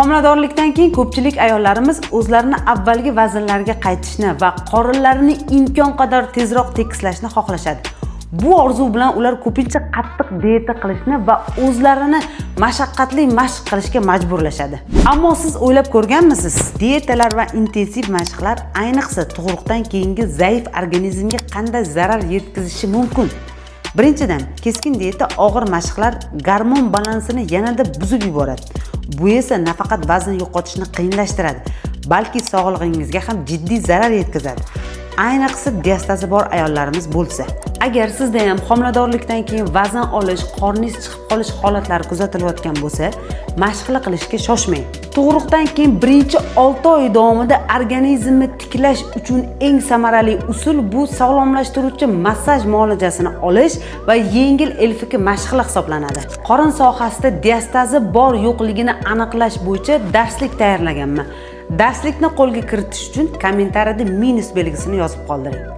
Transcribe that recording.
Homiladorlikdan keyin ko'pchilik ayollarimiz o'zlarini avvalgi vaznlariga qaytishni va qorinlarini imkon qadar tezroq tekislashni xohlashadi. Bu orzu bilan ular ko'pincha qattiq dieta qilishni va o'zlarini mashaqqatli mashq qilishga majburlashadi. Ammo siz o'ylab ko'rganmisiz? Dietalar va intensiv mashqlar ayniqsa tug'ruqdan keyingi zaif organizmga qanday zarar yetkazishi mumkin? Birinchidan, keskin dieta og'ir mashqlar gormon balansini yanada buzib yuboradi. Bu esa nafaqat vazn yo'qotishni qiyinlashtiradi, balki sog'lig'ingizga ham jiddiy zarar yetkazadi. Ayniqsa diastazi bor ayollarimiz bo'lsa. Agar sizda ham homiladorlikdan keyin vazn olish, qorningiz chiqib qolish holatlari kuzatilayotgan bo'lsa, mashqlar qilishga shoshmang. Tug'ruqdan keyin birinchi 6 oy davomida organizmni tiklash uchun eng samarali usul bu sog'lomlashtiruvchi massaj muolajasini olish va yengil elfiki mashqlar hisoblanadi. Qorin sohasida diastazi bor yo'qligini aniqlash bo'yicha darslik tayyorlaganman. Darslikni qo'lga kiritish uchun kommentariyada minus belgisini yozib qoldiring.